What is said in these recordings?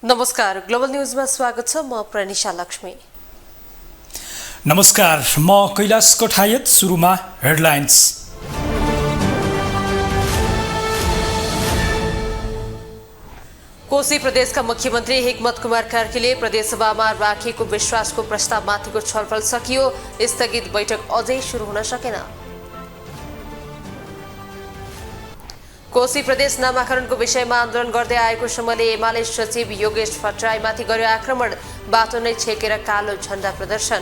नमस्कार, ग्लोबल न्यूजमा स्वागत छ। म प्रनिशा लक्ष्मी। नमस्कार, म कैलाश कोठायत। सुरुमा हेडलाइन्स। कोशी प्रदेशका मुख्यमन्त्री हिक्मत कुमार कार्कीले प्रदेशसभामा राखिएको विश्वासको प्रस्तावमाथिको छलफल सकियो, स्थगित बैठक अझै सुरु हुन सकेन। कोशी प्रदेश नामाकरणको विषयमा आन्दोलन गर्दै आएको समूहले एमाले सचिव योगेश भट्टराईमाथि गर्यो आक्रमण, बाटो नै छेकेर कालो झण्डा प्रदर्शन।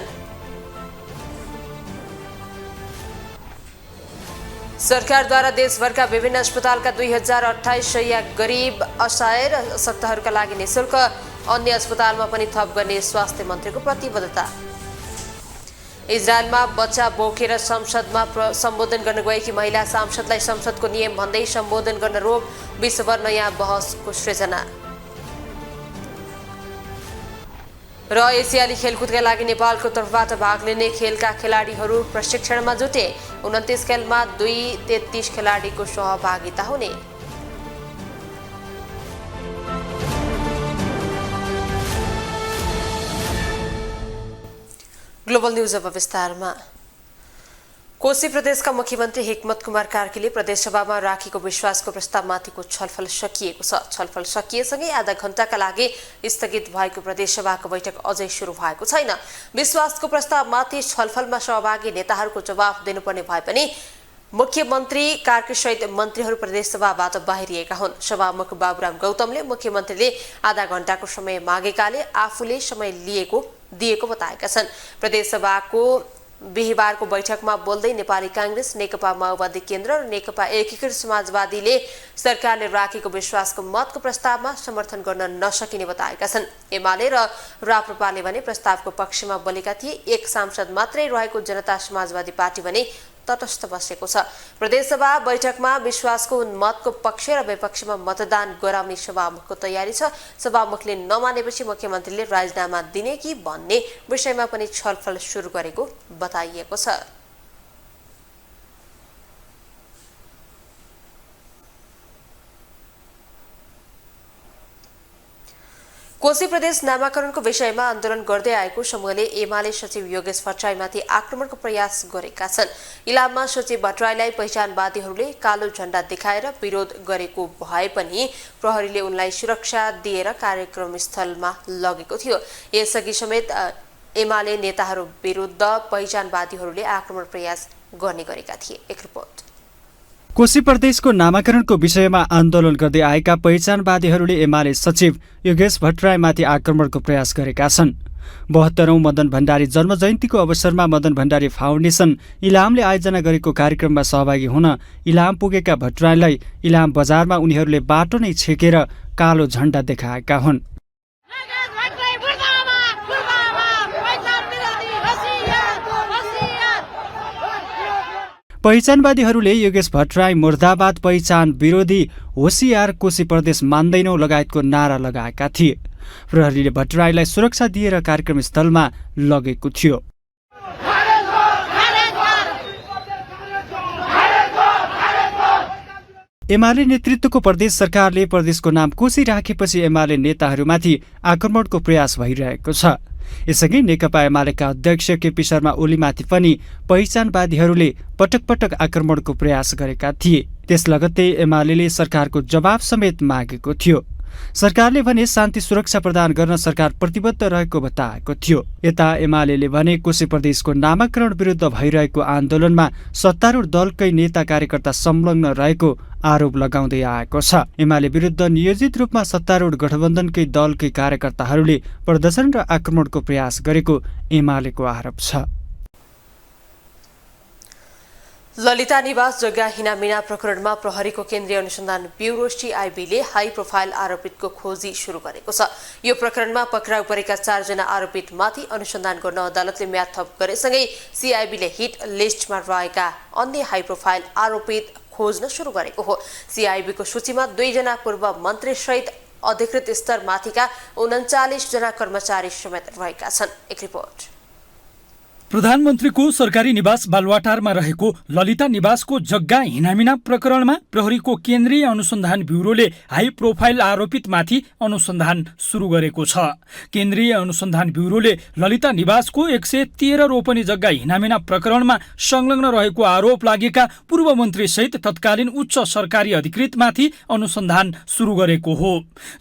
सरकारद्वारा देशभरका विभिन्न अस्पतालका 2028 शैय्या गरिब, असहाय र अशक्तहरूका लागि निःशुल्क, अन्य अस्पतालमा पनि थप गर्ने स्वास्थ्य मन्त्रीको प्रतिबद्धता। इजरायलमा बच्चा बोकेर संसदमा सम्बोधन गर्न गएकी महिला सांसदलाई संसदको नियम भन्दै सम्बोधन गर्न रोक, विश्वभर नयाँ बहसको सृजना। र एसियाली खेलकुदका लागि नेपालको तर्फबाट भाग लिने खेलका खेलाडीहरू प्रशिक्षणमा जुटे, 29 खेलमा 233 खेलाडीको सहभागिता हुने। ग्लोबल न्यूज अब विस्तारमा। कोशी प्रदेशका मुख्यमन्त्री हिक्मत कुमार कार्कीले प्रदेशसभामा राखेको विश्वासको प्रस्तावमाथिको छलफल सकिएको छ। छलफल सकिएसँगै आधा घण्टाका लागि स्थगित भएको प्रदेशसभाको बैठक अझै सुरु भएको छैन। विश्वासको प्रस्तावमाथि छलफलमा सहभागी नेताहरूको जवाफ दिनुपर्ने भए पनि मुख्यमन्त्री कार्कीसहित मन्त्रीहरू प्रदेशसभाबाट बाहिरिएका हुन्। सभामुख बाबुराम गौतमले मुख्यमन्त्रीले आधा घण्टाको समय मागेकाले आफूले समय दिएको बताएका छन्। प्रदेशसभाको बिहिबारको बैठकमा बोल्दै नेपाली कांग्रेस, नेकपा माओवादी केन्द्र र नेकपा एकीकृत समाजवादीले सरकारले राखेको विश्वासको मतको प्रस्तावमा समर्थन गर्न नसकिने बताएका छन्। एमाले र राप्रपाले भने प्रस्तावको पक्षमा बोलेका थिए। एक सांसद मात्रै रहेको जनता समाजवादी पार्टी भने तटस्थ बसेको छ। प्रदेशसभा बैठकमा विश्वासको मतको पक्ष र विपक्षमा मतदान गराउने सभामुखको तयारी छ। सभामुखले नमानेपछि मुख्यमन्त्रीले राजीनामा दिने कि भन्ने विषयमा पनि छलफल सुरु गरेको बताइएको छ। कोशी प्रदेश नामाकरणको विषयमा आन्दोलन गर्दै आएको समूहले एमाले सचिव योगेश भट्टराईमाथि आक्रमणको प्रयास गरेका छन्। इलाममा सचिव भट्टराईलाई पहिचानवादीहरूले कालो झण्डा देखाएर विरोध गरेको भए पनि प्रहरीले उनलाई सुरक्षा दिएर कार्यक्रम स्थलमा लगेको थियो। यसअघि समेत एमाले नेताहरू विरुद्ध पहिचानवादीहरूले आक्रमण प्रयास गर्ने गरेका थिए। एक रिपोर्ट। कोशी प्रदेशको नामाकरणको विषयमा आन्दोलन गर्दै आएका पहिचानवादीहरूले एमाले सचिव योगेश भट्टराईमाथि आक्रमणको प्रयास गरेका छन्। 72औं मदन भण्डारी जन्मजयन्तीको अवसरमा मदन भण्डारी फाउन्डेसन इलामले आयोजना गरेको कार्यक्रममा सहभागी हुन इलाम पुगेका भट्टराईलाई इलाम बजारमा उनीहरूले बाटो नै छेकेर कालो झण्डा देखाएका हुन्। पहिचानवादीहरूले योगेश भट्टराई मुर्दाबाद, पहिचान विरोधी, होसियार, कोशी प्रदेश मान्दैनौ लगायतको नारा लगाएका थिए। प्रहरीले भट्टराईलाई सुरक्षा दिएर कार्यक्रम स्थलमा लगेको थियो। एमाले नेतृत्वको प्रदेश सरकारले प्रदेशको नाम कोशी राखेपछि एमाले नेताहरूमाथि आक्रमणको प्रयास भइरहेको छ। यसअघि नेकपा एमालेका अध्यक्ष केपी शर्मा ओलीमाथि पनि पहिचानवादीहरूले पटक पटक आक्रमणको प्रयास गरेका थिए। त्यस लगत्तै एमाले सरकारको जवाब समेत मागेको थियो। सरकारले भने शान्ति सुरक्षा प्रदान गर्न सरकार प्रतिबद्ध रहेको बताएको थियो। यता एमाले भने कोशी प्रदेशको नामाकरण विरुद्ध भइरहेको आन्दोलनमा सत्तारूढ दलकै नेता कार्यकर्ता संलग्न रहेको आरोप लगाउँदै आएको छ। एमाले विरुद्ध नियोजित रूपमा सत्तारूढ गठबन्धनकै दलकै कार्यकर्ताहरूले प्रदर्शन र आक्रमणको प्रयास गरेको एमालेको आरोप छ। ललिता निवास जग्गा हिनामिना प्रकरणमा प्रहरीको केन्द्रीय अनुसन्धान ब्युरो सीआईबीले हाई प्रोफाइल आरोपितको खोजी सुरु गरेको छ। यो प्रकरणमा पक्राउ परेका 4 जना आरोपितमाथि अनुसन्धान गर्न अदालतले म्याद थप गरेसँगै सीआईबीले हिट लिस्टमा रहेका अन्य हाई प्रोफाइल आरोपित खोज्न सुरु गरेको हो। सीआईबीको सूचीमा 2 जना पूर्व मन्त्री सहित अधिकृत स्तरमाथिका 39 जना कर्मचारी समेत रहेका छन्। एक रिपोर्ट। प्रधानमन्त्रीको सरकारी निवास बालुवाटारमा रहेको ललिता निवासको जग्गा हिनामिना प्रकरणमा प्रहरीको केन्द्रीय अनुसन्धान ब्युरोले हाई प्रोफाइल आरोपितमाथि अनुसन्धान सुरु गरेको छ। केन्द्रीय अनुसन्धान ब्युरोले ललिता निवासको 113 रोपनी जग्गा हिनामिना प्रकरणमा संलग्न रहेको आरोप लागेका पूर्व मन्त्री सहित तत्कालीन उच्च सरकारी अधिकृतमाथि अनुसन्धान सुरु गरेको हो।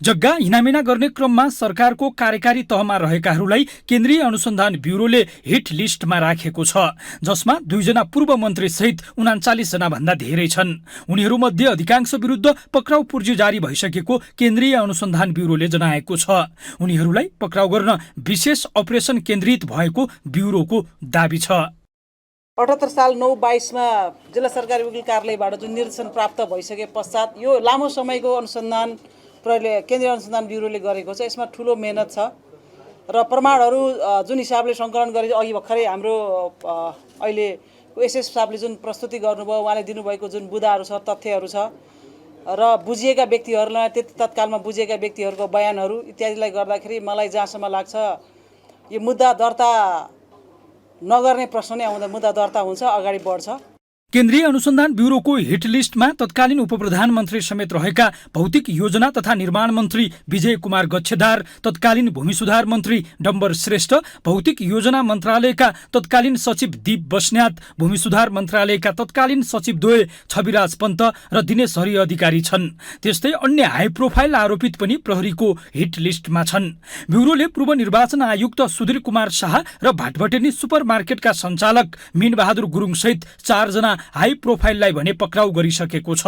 जग्गा हिनामिना गर्ने क्रममा सरकारको कार्यकारी तहमा रहेकाहरूलाई केन्द्रीय अनुसन्धान ब्युरोले हिट लिस्टमा राखेको छ, जसमा 2 जना पूर्व मन्त्री सहित 39 जना भन्दा धेरै छन्। उनीहरूमध्ये अधिकांश विरुद्ध पक्राउ पूर्जी जारी भइसकेको केन्द्रीय अनुसन्धान ब्युरोले जनाएको छ। उनीहरूलाई पक्राउ गर्न विशेष अपरेसन केन्द्रित भएको ब्युरोको दाबी छ। 78 साल 9/22 जिल्ला सरकारी वकिल कार्यालयबाट जुन निर्देशन प्राप्त भइसके पश्चात यो लामो समयको अनुसन्धान प्रहरीले केन्द्रीय अनुसन्धान ब्युरोले गरेको छ। यसमा ठुलो मेहनत छ र प्रमाणहरू जुन हिसाबले सङ्कलन गरे अघि भर्खरै हाम्रो अहिले एसएस साहबले जुन प्रस्तुति गर्नुभयो, उहाँले दिनुभएको जुन बुदाहरू छ, तथ्यहरू छ र बुझिएका व्यक्तिहरूलाई त्यति तत्कालमा बुझिएका व्यक्तिहरूको बयानहरू इत्यादिलाई गर्दाखेरि मलाई जहाँसम्म लाग्छ यो मुद्दा दर्ता नगर्ने प्रश्न नै आउँदा मुद्दा दर्ता हुन्छ, अगाडि बढ्छ। केन्द्रीय अनुसन्धान ब्युरोको हिट लिस्टमा तत्कालीन उपप्रधानमन्त्री समेत रहेका भौतिक योजना तथा निर्माण मन्त्री विजय कुमार गच्छेदार, तत्कालीन भूमि सुधार मन्त्री डम्बर श्रेष्ठ, भौतिक योजना मन्त्रालयका तत्कालीन सचिव दीप बस्न्यात, भूमि सुधार मन्त्रालयका तत्कालीन सचिव द्वय छविराज पन्त र दिनेश हरि अधिकारी छन्। त्यस्तै अन्य हाई प्रोफाइल आरोपित पनि प्रहरीको हिट लिस्टमा छन्। ब्युरोले पूर्व निर्वाचन आयुक्त सुधीर कुमार शाह र भाटभटेनी सुपरमार्केटका सञ्चालक मीनबहादुर गुरुङ सहित 4 जना हाई प्रोफाइललाई भने पक्राउ गरिसकेको छ।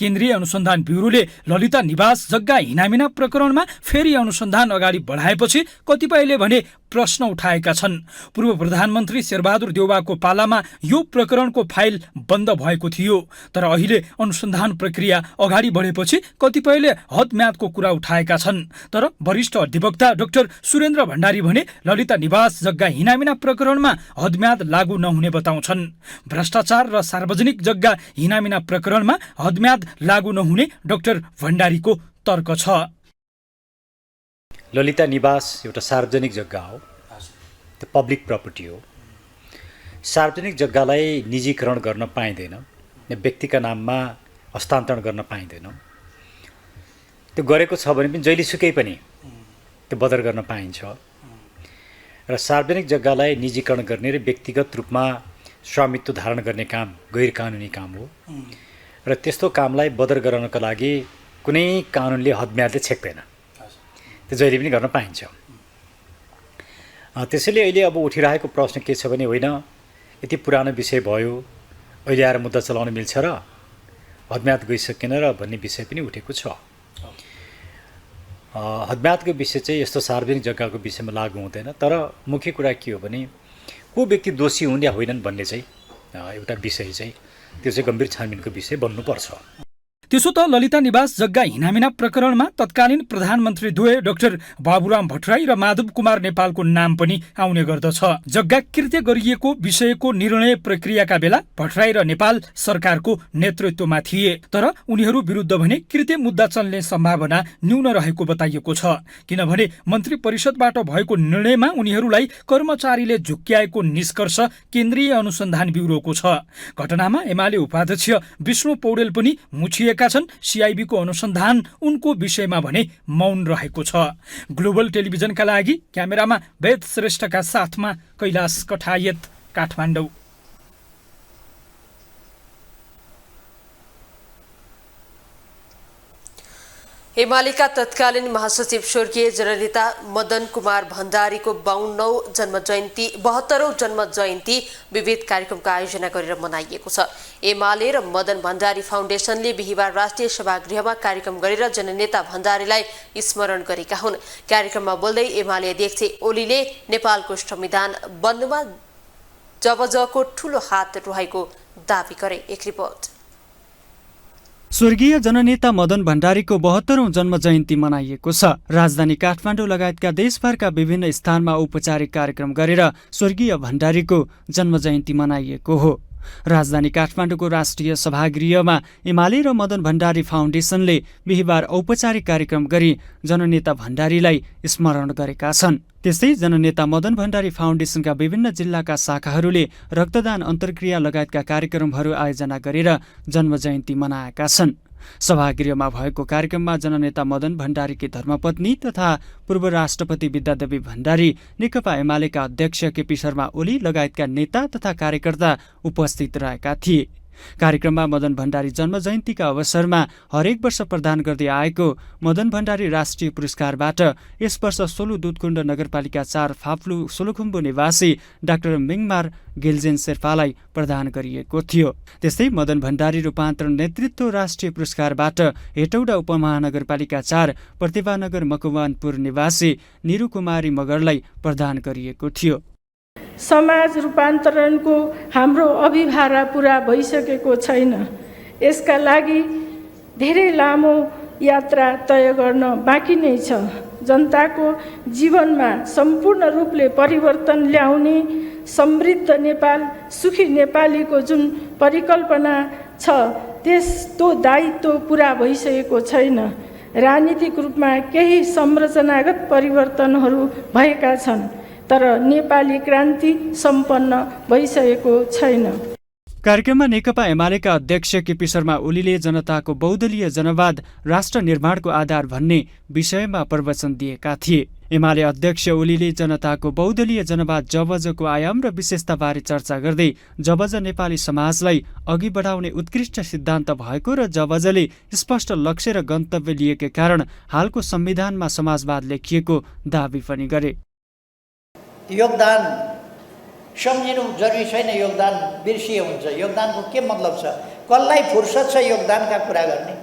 केन्द्रीय अनुसन्धान ब्युरोले ललिता निवास जग्गा हिनामिना प्रकरणमा फेरि अनुसन्धान अगाडि बढाएपछि कतिपयले भने प्रश्न उठाएका छन्। पूर्व प्रधानमन्त्री शेरबहादुर देउवाको पालामा यो प्रकरणको फाइल बन्द भएको थियो, तर अहिले अनुसन्धान प्रक्रिया अगाडि बढेपछि कतिपयले हदम्यादको कुरा उठाएका छन्। तर वरिष्ठ अधिवक्ता डाक्टर सुरेन्द्र भण्डारी भने ललिता निवास जग्गा हिनामिना प्रकरणमा हदम्याद लागू नहुने बताउँछन्। भ्रष्टाचार र सार्वजनिक जग्गा हिनामिना प्रकरणमा हदम्याद लागू नहुने डाक्टर भण्डारीको तर्क छ। ललिता निवास एउटा सार्वजनिक जग्गा हो, त्यो पब्लिक प्रपर्टी हो। सार्वजनिक जग्गालाई निजीकरण गर्न पाइँदैन, व्यक्तिका नाममा हस्तान्तरण गर्न पाइँदैन। त्यो गरेको छ भने पनि जहिलेसुकै पनि त्यो बदर गर्न पाइन्छ। र सार्वजनिक जग्गालाई निजीकरण गर्ने र व्यक्तिगत रूपमा स्वामित्व धारण गर्ने काम गैर कानुनी काम हो र त्यस्तो कामलाई बदर गराउनका लागि कुनै कानुनले हदम्यादले छेक्दैन, त्यो जहिले पनि गर्न पाइन्छ। त्यसैले अहिले अब उठिरहेको प्रश्न के छ भने होइन यति पुरानो विषय भयो, अहिले आएर मुद्दा चलाउन मिल्छ र हदम्याद गइसकेन र भन्ने विषय पनि उठेको छ। हदम्यादको विषय चाहिँ यस्तो सार्वजनिक जग्गाको विषयमा लागू हुँदैन, तर मुख्य कुरा के हो भने को व्यक्ति दोषी हुन् या होइनन् भन्ने चाहिँ एउटा विषय चाहिँ त्यो चाहिँ गम्भीर छानबिनको विषय बन्नुपर्छ। त्यसो त ललिता निवास जग्गा हिनामिना प्रकरणमा तत्कालीन प्रधानमन्त्री द्वय डाक्टर बाबुराम भट्टराई र माधव कुमार नेपालको नाम पनि आउने गर्दछ। जग्गा कृत्य गरिएको विषयको निर्णय प्रक्रियाका बेला भट्टराई र नेपाल सरकारको नेतृत्वमा थिए, तर उनीहरू विरुद्ध भने कृत्य मुद्दा चल्ने सम्भावना न्यून रहेको बताइएको छ, किनभने मन्त्री परिषदबाट भएको निर्णयमा उनीहरूलाई कर्मचारीले झुक्क्याएको निष्कर्ष केन्द्रीय अनुसन्धान ब्युरोको छ। घटनामा एमाले उपाध्यक्ष विष्णु पौडेल पनि मुछिएका छन्। सिआइबीको अनुसन्धान उनको विषयमा भने मौन रहेको छ। ग्लोबल टेलिभिजनका लागि क्यामेरामा वेद श्रेष्ठका साथमा कैलाश कठायत, काठमाडौँ। एमालेका तत्कालीन महासचिव स्वर्गीय जननेता मदन कुमार भण्डारीको 72औं जन्म जयन्ती विविध कार्यक्रमको आयोजना गरेर मनाइएको छ। एमाले र मदन भण्डारी फाउन्डेसनले बिहिबार राष्ट्रिय सभागृहमा कार्यक्रम गरेर जननेता भण्डारीलाई स्मरण गरेका हुन्। कार्यक्रममा बोल्दै एमाले अध्यक्ष ओलीले नेपालको संविधान बन्नुमा जबजको ठूलो हात रहेको दावी गरे। एक रिपोर्ट। स्वर्गीय जननेता मदन भण्डारीको 72औं जन्म जयन्ती मनाइएको छ। राजधानी काठमाडौँ लगायतका देशभरका विभिन्न स्थानमा औपचारिक कार्यक्रम गरेर स्वर्गीय भण्डारीको जन्म जयन्ती मनाइएको हो। राजधानी काठमाडौँको राष्ट्रिय सभागृहमा एमाले र मदन भण्डारी फाउन्डेसनले बिहिबार औपचारिक कार्यक्रम गरी जननेता भण्डारीलाई स्मरण गरेका छन्। त्यस्तै जननेता मदन भण्डारी फाउन्डेसनका विभिन्न जिल्लाका शाखाहरूले रक्तदान, अन्तर्क्रिया लगायतका कार्यक्रमहरू आयोजना गरेर जन्मजयन्ती मनाएका छन्। सभागृहमा भएको कार्यक्रममा जननेता मदन भण्डारीकी धर्मपत्नी तथा पूर्व राष्ट्रपति विद्यादेवी भण्डारी, नेकपा एमालेका अध्यक्ष केपी शर्मा ओली लगायतका नेता तथा कार्यकर्ता उपस्थित रहेका थिए। कार्यक्रममा मदन भण्डारी जन्मजयन्तीका अवसरमा हरेक वर्ष प्रदान गर्दै आएको मदन भण्डारी राष्ट्रिय पुरस्कारबाट यस वर्ष सोलु दुधकुण्ड नगरपालिका 4 फाप्लु सोलुखुम्बु निवासी डाक्टर मिङमार गेल्जेन शेर्पालाई प्रदान गरिएको थियो। त्यस्तै मदन भण्डारी रूपान्तरण नेतृत्व राष्ट्रिय पुरस्कारबाट हेटौडा उपमहानगरपालिका 4 प्रतिभानगर मकवानपुर निवासी निरु कुमारी मगरलाई प्रदान गरिएको थियो। समाज रूपान्तरणको हाम्रो अभिभारा पुरा भइसकेको छैन। यसका लागि धेरै लामो यात्रा तय गर्न बाँकी नै छ। जनताको जीवनमा सम्पूर्ण रूपले परिवर्तन ल्याउने समृद्ध नेपाल, सुखी नेपालीको जुन परिकल्पना छ त्यस्तो दायित्व पुरा भइसकेको छैन। राजनीतिक रूपमा केही संरचनागत परिवर्तनहरू भएका छन्, तर नेपाली क्रान्ति सम्पन्न भइसकेको छैन। कार्यक्रममा नेकपा एमालेका अध्यक्ष केपी शर्मा ओलीले जनताको बहुदलीय जनवाद राष्ट्र निर्माणको आधार भन्ने विषयमा प्रवचन दिएका थिए। एमाले अध्यक्ष ओलीले जनताको बहुदलीय जनवाद जबजको आयाम र विशेषताबारे चर्चा गर्दै जबज नेपाली समाजलाई अघि बढाउने उत्कृष्ट सिद्धान्त भएको र जबजले स्पष्ट लक्ष्य र गन्तव्य लिएकै कारण हालको संविधानमा समाजवाद लेखिएको दावी पनि गरे। योगदान सम्झिनु जरुरी छैन, योगदान बिर्सिए हुन्छ। योगदानको के मतलब छ? कसलाई फुर्सद छ योगदानका कुरा गर्ने?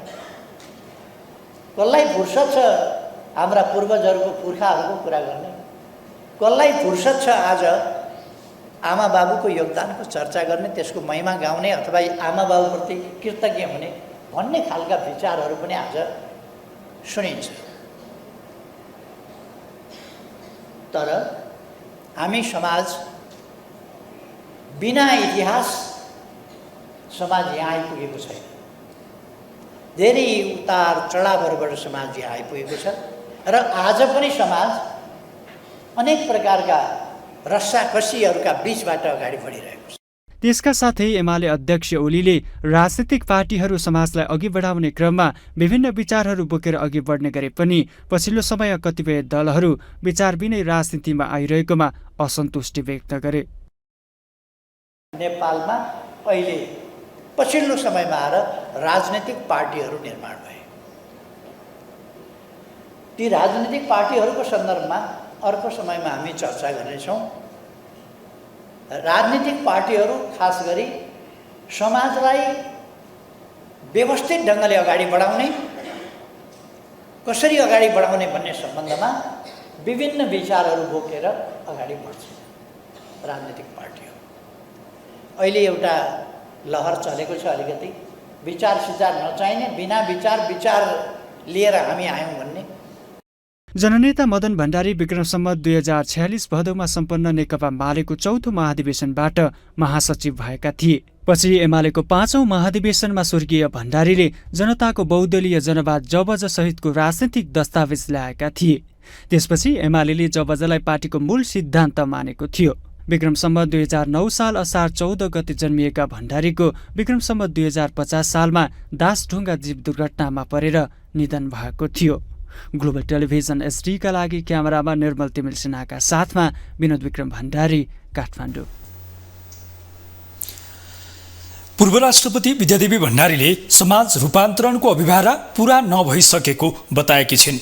कसलाई फुर्सद छ हाम्रा पूर्वजहरूको, पुर्खाहरूको कुरा गर्ने? कसलाई फुर्सद छ आज आमा बाबुको योगदानको चर्चा गर्ने, त्यसको महिमा गाउने अथवा आमा बाबुप्रति कृतज्ञ हुने भन्ने खालका विचारहरू पनि आज सुनिन्छ। तर हामी समाज बिना इतिहास समाज यहाँ आइपुगेको छैन। धेरै उतार चढावहरूबाट समाज यहाँ आइपुगेको छ र आज पनि समाज अनेक प्रकारका रस्साकसीहरूका बीचबाट अगाडि बढिरहेको छ। त्यसका साथै एमाले अध्यक्ष ओलीले राजनीतिक पार्टीहरू समाजलाई अघि बढाउने क्रममा विभिन्न विचारहरू बोकेर अघि बढ्ने गरे पनि पछिल्लो समय कतिपय दलहरू विचारबिनै राजनीतिमा आइरहेकोमा असन्तुष्टि व्यक्त गरे। नेपालमा अहिले पछिल्लो समयमा आएर राजनीतिक पार्टीहरू निर्माण भए। ती राजनीतिक पार्टीहरूको सन्दर्भमा अर्को समयमा हामी चर्चा गर्नेछौँ। राजनीतिक पार्टीहरू खास गरी समाजलाई व्यवस्थित ढङ्गले अगाडि बढाउने, कसरी अगाडि बढाउने भन्ने सम्बन्धमा विभिन्न विचारहरू बोकेर अगाडि बढ्छ राजनीतिक पार्टीहरू। अहिले एउटा लहर चलेको छ, अलिकति विचार सिचार नचाहिने, बिना विचार लिएर हामी आयौँ भन्ने। जननेता मदन भण्डारी विक्रम सम्वत 2046 भदौमा सम्पन्न नेकपा मालेको 4थो महाधिवेशनबाट महासचिव भएका थिए। पछि एमालेको 5औं महाधिवेशनमा स्वर्गीय भण्डारीले जनताको बहुदलीय जनवाद जबज सहितको राजनैतिक दस्तावेज ल्याएका थिए। त्यसपछि एमालेले जबजलाई पार्टीको मूल सिद्धान्त मानेको थियो। विक्रम सम्वत 2009 साल असार 14 गते जन्मिएका भण्डारीको विक्रम सम्वत 2050 सालमा दासढुङ्गा जीव दुर्घटनामा परेर निधन भएको थियो। ग्लोबल टेलिभिजन एसडी का लागि क्यामेरामा निर्मल तिमिल सिन्हाका साथमा विनोद विक्रम भण्डारी, काठमाडौँ। पूर्व राष्ट्रपति विद्यादेवी भण्डारीले समाज रूपान्तरणको अभिभारा पूरा नभइसकेको बताएकी छिन्।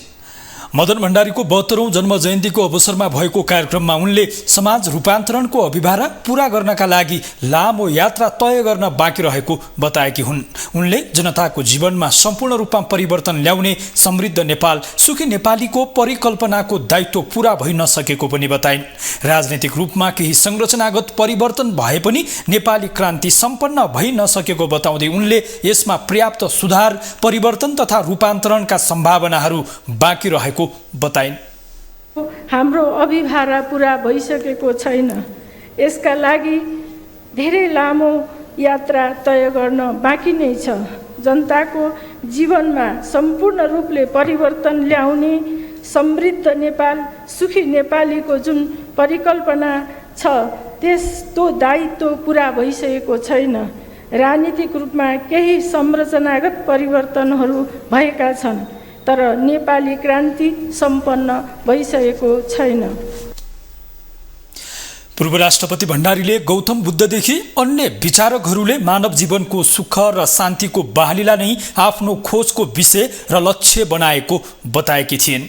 मदन भण्डारीको 72औं जन्म जयन्तीको अवसरमा भएको कार्यक्रममा उनले समाज रूपान्तरणको अभिभारा पूरा गर्नका लागि लामो यात्रा तय गर्न बाँकी रहेको बताएकी हुन्। उनले जनताको जीवनमा सम्पूर्ण रूपमा परिवर्तन ल्याउने समृद्ध नेपाल, सुखी नेपालीको परिकल्पनाको दायित्व पूरा भइ नसकेको पनि बताइन्। राजनीतिक रूपमा केही संरचनागत परिवर्तन भए पनि नेपाली क्रान्ति सम्पन्न भइ नसकेको बताउँदै उनले यसमा पर्याप्त सुधार, परिवर्तन तथा रूपान्तरणका सम्भावनाहरू बाँकी रहेको बताइन्। हाम्रो अभिभारा पुरा भइसकेको छैन। यसका लागि धेरै लामो यात्रा तय गर्न बाँकी नै छ। जनताको जीवनमा सम्पूर्ण रूपले परिवर्तन ल्याउने समृद्ध नेपाल, सुखी नेपालीको जुन परिकल्पना छ त्यस्तो दायित्व पुरा भइसकेको छैन। राजनीतिक रूपमा केही संरचनागत परिवर्तनहरू भएका छन्, तर नेपाली क्रान्ति सम्पन्न भइसकेको छैन। पूर्व राष्ट्रपति भण्डारीले गौतम बुद्धदेखि अन्य विचारकहरूले मानव जीवनको सुख र शान्तिको बहालीलाई नै आफ्नो खोजको विषय र लक्ष्य बनाएको बताएकी थिइन्।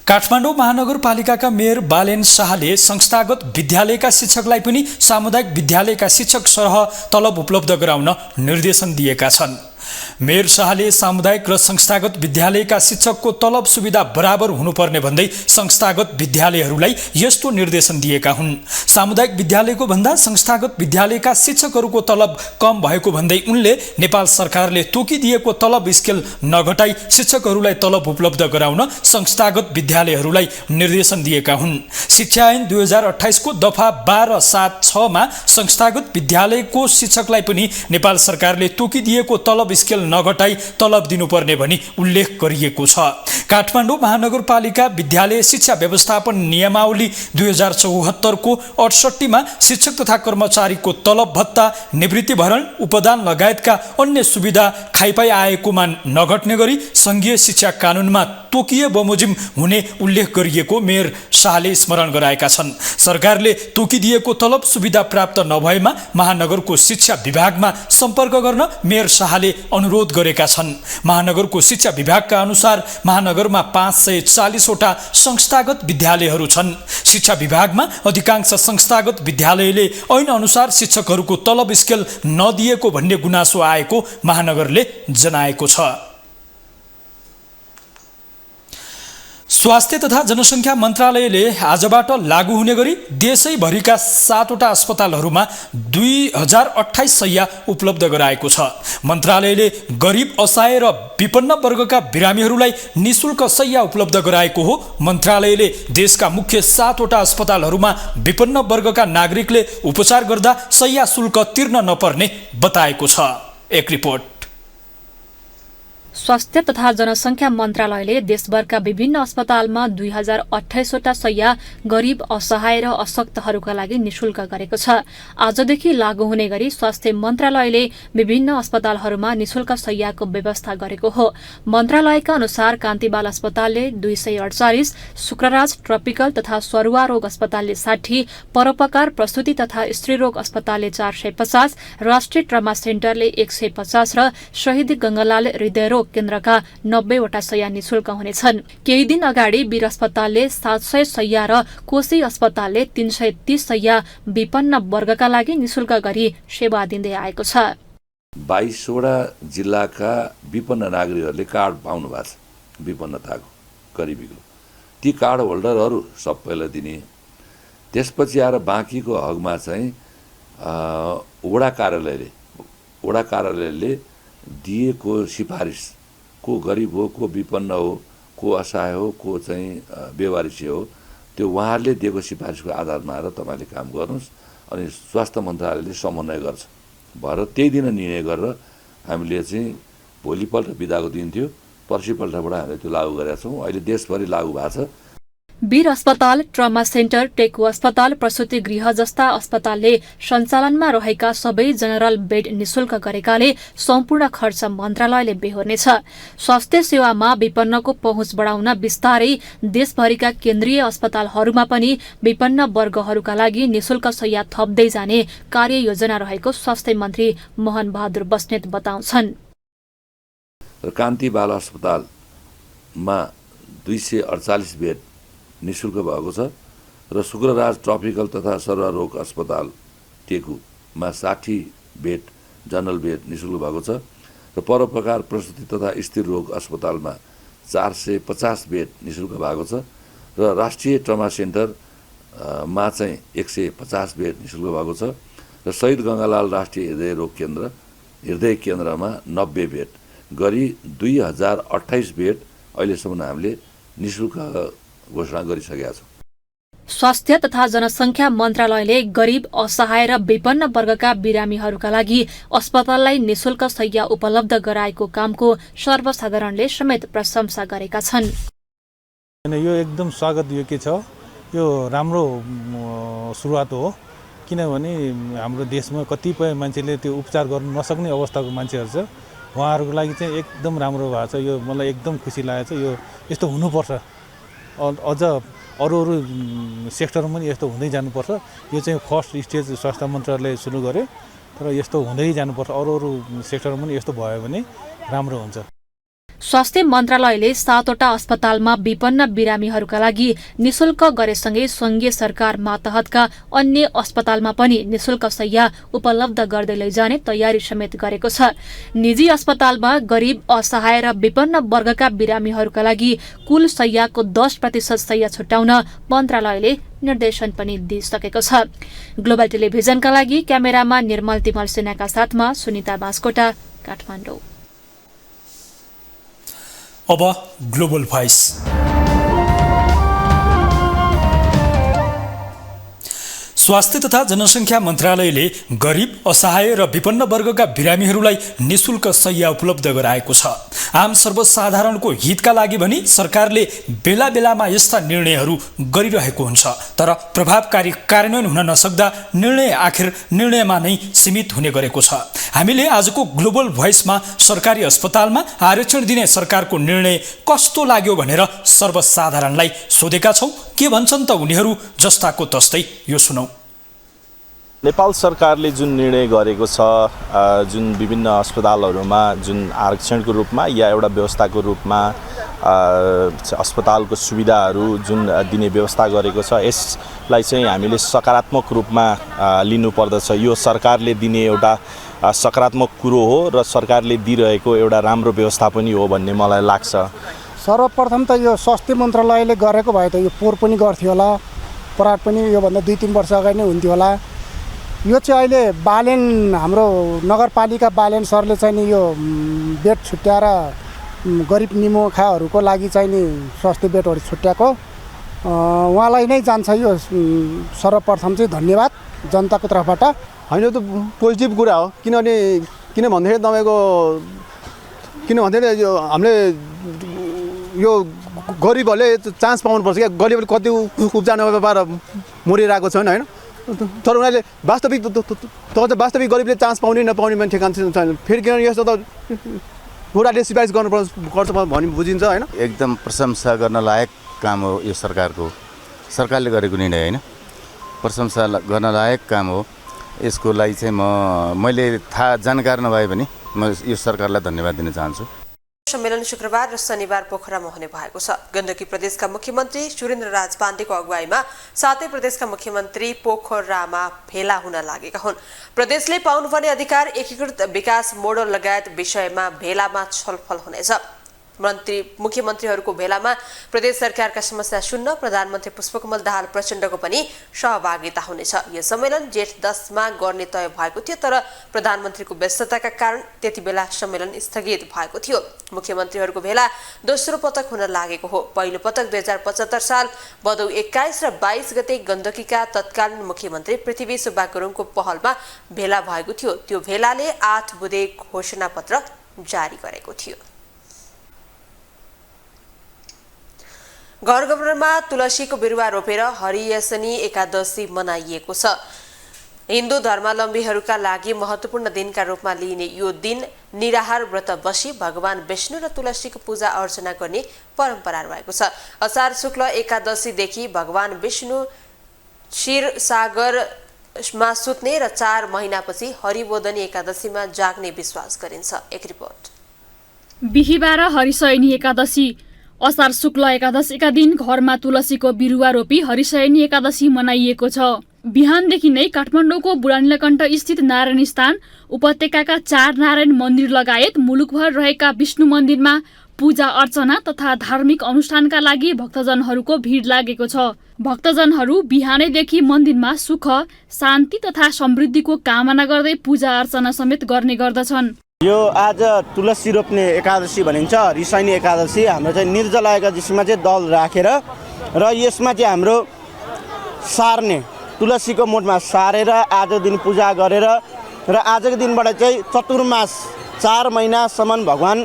काठमाडौँ महानगरपालिकाका मेयर बालेन शाहले संस्थागत विद्यालयका शिक्षकलाई पनि सामुदायिक विद्यालयका शिक्षक सरह तलब उपलब्ध गराउन निर्देशन दिएका छन्। मेयर शाहले सामुदायिक र संस्थागत विद्यालयका शिक्षकको तलब सुविधा बराबर हुनुपर्ने भन्दै संस्थागत विद्यालयहरूलाई यस्तो निर्देशन दिएका हुन्। सामुदायिक विद्यालयको भन्दा संस्थागत विद्यालयका शिक्षकहरूको तलब कम भएको भन्दै उनले नेपाल सरकारले तोकिदिएको तलब स्केल नघटाई शिक्षकहरूलाई तलब उपलब्ध गराउन संस्थागत विद्यालयहरूलाई निर्देशन दिएका हुन्। शिक्षा ऐन 2028 को दफा 12.7.6 मा संस्थागत विद्यालयको शिक्षकलाई पनि नेपाल सरकारले तोकिदिएको तलब स्केल नघटाई तलब दिनुपर्ने भनी उल्लेख गरिएको छ। काठमाडौँ महानगरपालिका विद्यालय शिक्षा व्यवस्थापन नियमावली 2074 को 68 मा शिक्षक तथा कर्मचारीको तलब भत्ता, निवृत्ति भरण, उपदान लगायतका अन्य सुविधा खाइपाई आएकोमा नघट्ने गरी संघीय शिक्षा कानूनमा तोकिए बमोजिम हुने उल्लेख गरिएको मेयर शाहले स्मरण गराएका छन्। सरकारले तोकिदिएको तलब सुविधा प्राप्त नभएमा महानगरको शिक्षा विभागमा सम्पर्क गर्न मेयर शाहले अनुरोध गरेका छन्। महानगरको शिक्षा विभागका अनुसार महानगरमा 540 वटा संस्थागत विद्यालयहरू छन्। शिक्षा विभागमा अधिकांश संस्थागत विद्यालयले ऐन अनुसार शिक्षकहरूको तलब स्केल नदिएको भन्ने गुनासो आएको महानगरले जनाएको छ। स्वास्थ्य तथा जनसङ्ख्या मन्त्रालयले आजबाट लागू हुने गरी देशैभरिका 7 वटा अस्पतालहरूमा 2028 शय्या उपलब्ध गराएको छ। मन्त्रालयले गरिब, असहाय र विपन्न वर्गका बिरामीहरूलाई निःशुल्क शय्या उपलब्ध गराएको हो। मन्त्रालयले देशका मुख्य 7 वटा अस्पतालहरूमा विपन्न वर्गका नागरिकले उपचार गर्दा शय्या शुल्क तिर्न नपर्ने बताएको छ। एक रिपोर्ट। स्वास्थ्य तथा जनसङ्ख्या मन्त्रालयले देशभरका विभिन्न अस्पतालमा 2028 वटा शय्या गरिब, असहाय र अशक्तहरूका लागि निशुल्क गरेको छ। आजदेखि लागू हुने गरी स्वास्थ्य मन्त्रालयले विभिन्न अस्पतालहरूमा निशुल्क शय्याको व्यवस्था गरेको हो। मन्त्रालयका अनुसार कान्तिबाल अस्पतालले 248, शुक्रराज ट्रपिकल तथा सरुवा रोग अस्पतालले 60, परोपकार प्रसुति तथा स्त्रीरोग अस्पतालले 450, राष्ट्रिय ट्रमा सेन्टरले 150 र शहीद गंगालाल हृदयरोग केन्द्रका 90 वटा शय्या निशुल्क हुनेछन्। केही दिन अगाडि वीर अस्पतालले 700 शय्या र कोशी अस्पतालले 330 शय्या विपन्न वर्गका लागि निशुल्क गरी सेवा दिँदै आएको छ। 22 वटा जिल्लाका विपन्न नागरिकहरूले कार्ड पाउनु भएको छ। विपन्नताको, गरिबीको ती कार्ड होल्डरहरू सबैलाई दिने। त्यसपछि आएर बाँकीको हकमा चाहिँ वडा कार्यालयले दिएको सिफारिस, को गरिब हो, को विपन्न हो, को असहाय हो, को चाहिँ बेवारिसी हो, त्यो उहाँहरूले दिएको सिफारिसको आधारमा आएर तपाईँले काम गर्नुहोस्। अनि स्वास्थ्य मन्त्रालयले समन्वय गर्छ भएर त्यही दिन निर्णय गरेर हामीले चाहिँ भोलिपल्ट बिदाको दिन थियो, पर्सिपल्टबाट हामीले त्यो लागू गरेका छौँ। अहिले देशभरि लागू भएको छ। वीर अस्पताल, ट्रमा सेन्टर, टेकु अस्पताल, प्रसुति गृह जस्ता अस्पतालले सञ्चालनमा रहेका सबै जनरल बेड निशुल्क गरेकाले सम्पूर्ण खर्च मन्त्रालयले बेहोर्नेछ। स्वास्थ्य सेवामा विपन्नको पहुँच बढाउन बिस्तारै देशभरिका केन्द्रीय अस्पतालहरूमा पनि विपन्न वर्गहरूका लागि निशुल्क शय्या थप्दै जाने कार्ययोजना रहेको स्वास्थ्य मन्त्री मोहन बहादुर बस्नेत बताउँछन्। कान्ति बाल अस्पतालमा 248 बेड निशुल्क भएको छ र शुक्रराज ट्रपिकल तथा सरुवा रोग अस्पताल टेकुमा 60 बेड जनरल बेड निशुल्क भएको छ र परोपकार प्रसुति तथा स्त्री रोग अस्पतालमा 450 बेड निशुल्क भएको छ र राष्ट्रिय ट्रमा सेन्टरमा चाहिँ 150 बेड निशुल्क भएको छ र शहीद गंगालाल राष्ट्रिय हृदय केन्द्रमा 90 बेड गरी 2028 बेड अहिलेसम्म हामीले निशुल्क घोषणा गरिसकेका छौँ। स्वास्थ्य तथा जनसङ्ख्या मन्त्रालयले गरिब, असहाय र विपन्न वर्गका बिरामीहरूका लागि अस्पताललाई निशुल्क शय्या उपलब्ध गराएको कामको सर्वसाधारणले समेत प्रशंसा गरेका छन्। यो एकदम स्वागत योग्य छ। यो राम्रो सुरुवात हो, किनभने हाम्रो देशमा कतिपय मान्छेले त्यो उपचार गर्न नसक्ने अवस्थाको मान्छेहरू छ, उहाँहरूको लागि चाहिँ एकदम राम्रो भएको छ। यो मलाई एकदम खुसी लागेको छ। यो यस्तो हुनुपर्छ, अझ अरू सेक्टरमा पनि यस्तो हुँदै जानुपर्छ। यो चाहिँ फर्स्ट स्टेज स्वास्थ्य मन्त्रालयले सुरु गर्यो, तर यस्तो हुँदै जानुपर्छ। अरू सेक्टरमा पनि यस्तो भयो भने राम्रो हुन्छ। स्वास्थ्य मन्त्रालयले 7वटा अस्पतालमा विपन्न बिरामीहरूका लागि निशुल्क गरेसँगै सङ्घीय सरकार मातहतका अन्य अस्पतालमा पनि निशुल्क शय्या उपलब्ध गर्दै लैजाने तयारी समेत गरेको छ। निजी अस्पतालमा गरिब, असहाय र विपन्न वर्गका बिरामीहरूका लागि कुल शय्याको 10% शय्या छुट्याउन मन्त्रालयले निर्देशन पनि दिइसकेको छ। ग्लोबल टेलिभिजनका लागि क्यामेरामा निर्मल तिमल सेनाका साथमा सुनिता बास्कोटा, काठमाडौँ। अब ग्लोबल भोइस। स्वास्थ्य तथा जनसङ्ख्या मन्त्रालयले गरिब, असहाय र विपन्न वर्गका बिरामीहरूलाई निशुल्क शय्या उपलब्ध गराएको छ। आम सर्वसाधारणको हितका लागि भनी सरकारले बेला बेलामा यस्ता निर्णयहरू गरिरहेको हुन्छ, तर प्रभावकारी कार्यान्वयन हुन नसक्दा निर्णय आखिर निर्णयमा नै सीमित हुने गरेको छ। हामीले आजको ग्लोबल भोइसमा सरकारी अस्पतालमा आरक्षण दिने सरकारको निर्णय कस्तो लाग्यो भनेर सर्वसाधारणलाई सोधेका छौँ। के भन्छन् त उनीहरू, जस्ताको तस्तै यो सुनौ। नेपाल सरकारले जुन निर्णय गरेको छ, जुन विभिन्न अस्पतालहरूमा जुन आरक्षणको रूपमा या एउटा व्यवस्थाको रूपमा अस्पतालको सुविधाहरू जुन दिने व्यवस्था गरेको छ, यसलाई चाहिँ हामीले सकारात्मक रूपमा लिनुपर्दछ। यो सरकारले दिने एउटा सकारात्मक कुरो हो र सरकारले दिइरहेको एउटा राम्रो व्यवस्था पनि हो भन्ने मलाई लाग्छ। सर्वप्रथम त यो स्वास्थ्य मन्त्रालयले गरेको भए त यो पोहोर पनि गर्थ्यो होला, परार पनि योभन्दा 2-3 वर्ष अगाडि नै हुन्थ्यो होला। यो चाहिँ अहिले बालेन, हाम्रो नगरपालिका बालेन सरले चाहिँ नि यो बेड छुट्याएर गरिब निमुखाहरूको लागि चाहिँ नि स्वास्थ्य बेडहरू छुट्याएको, उहाँलाई नै जान्छ यो सर्वप्रथम चाहिँ धन्यवाद जनताको तर्फबाट। होइन, यो त पोजिटिभ कुरा हो। किन भन्दाखेरि तपाईँको यो हामीले यो गरिबहरूले चान्स पाउनुपर्छ क्या। गरिबले कति उपचार नपाएर मरिरहेको छन् होइन, तर उनीहरूले वास्तविक गरिबले चान्स पाउने नपाउने मान्छे ठेगान छैन। फेरि किन यस्तो त बुढाले सिफारिस गर्नुपर्छ भन्ने बुझिन्छ होइन। एकदम प्रशंसा गर्न लायक काम हो यो सरकारले गरेको निर्णय होइन, प्रशंसा गर्न लायक काम हो। यसको लागि चाहिँ मैले जानकार नभए पनि म यो सरकारलाई धन्यवाद दिन चाहन्छु। सम्मेलन शुक्रबार र शनिबार पोखरामा हुने भएको छ। गण्डकी प्रदेशका मुख्यमन्त्री सुरेन्द्र राज पाण्डेको अगुवाईमा 7 प्रदेशका मुख्यमन्त्री पोखरामा भेला हुन लागेका हुन्। प्रदेशले पाउनुपर्ने अधिकार, एकीकृत विकास मोडल लगायत विषयमा भेलामा छलफल हुनेछ। मुख्यमन्त्रीहरूको भेलामा प्रदेश सरकारका समस्या सुन्न प्रधानमन्त्री पुष्पकमल दाहाल प्रचण्डको पनि सहभागिता हुनेछ। यो सम्मेलन जेठ 10 मा गर्ने तय भएको थियो, तर प्रधानमन्त्रीको व्यस्तताका कारण त्यति बेला सम्मेलन स्थगित भएको थियो। मुख्यमन्त्रीहरूको भेला दोस्रो पटक हुन लागेको हो। पहिलो पटक 2075 साल भदौ 21 र 22 गते गण्डकीका तत्कालीन मुख्यमन्त्री पृथ्वी सुब्बा गुरुङको पहलमा भेला भएको थियो। त्यो भेलाले 8 बुँदे घोषणापत्र जारी गरेको थियो। घरघरमा तुलसीको बिरुवा रोपेर हरियसनी एकादशी मनाइएको छ। हिन्दू धर्मावलम्बीहरूका लागि महत्त्वपूर्ण दिनका रूपमा लिइने यो दिन निराहार व्रत बसी भगवान विष्णु र तुलसीको पूजा अर्चना गर्ने परम्परा रहेको छ। असार शुक्ल एकादशीदेखि भगवान विष्णु क्षीर सागरमा सुत्ने र 4 महिनापछि हरिबोधनी एकादशीमा जाग्ने विश्वास गरिन्छ। एक रिपोर्ट। बिहीबार हरिशयनी एकादशी असार शुक्ल एकादशीका दिन घरमा तुलसीको बिरुवा रोपी हरिशयनी एकादशी मनाइएको छ। बिहानदेखि नै काठमाडौँको बुढानीलकण्ठ स्थित नारायण स्थान, उपत्यकाका 4 नारायण मन्दिर लगायत मुलुकभर रहेका विष्णु मन्दिरमा पूजा अर्चना तथा धार्मिक अनुष्ठानका लागि भक्तजनहरूको भिड लागेको छ। भक्तजनहरू बिहानैदेखि मन्दिरमा सुख, शान्ति तथा समृद्धिको कामना गर्दै पूजा अर्चना समेत गर्ने गर्दछन्। यो आज तुलसी रोप्ने एकादशी भनिन्छ, हरिशयनी एकादशी। हाम्रो चाहिँ निर्जला एकादशीमा चाहिँ दल राखेर र यसमा चाहिँ हाम्रो सार्ने, तुलसीको मोठमा सारेर आजको दिन पूजा गरेर र आजको दिनबाट चाहिँ चतुर्मास 4 महिनासम्म भगवान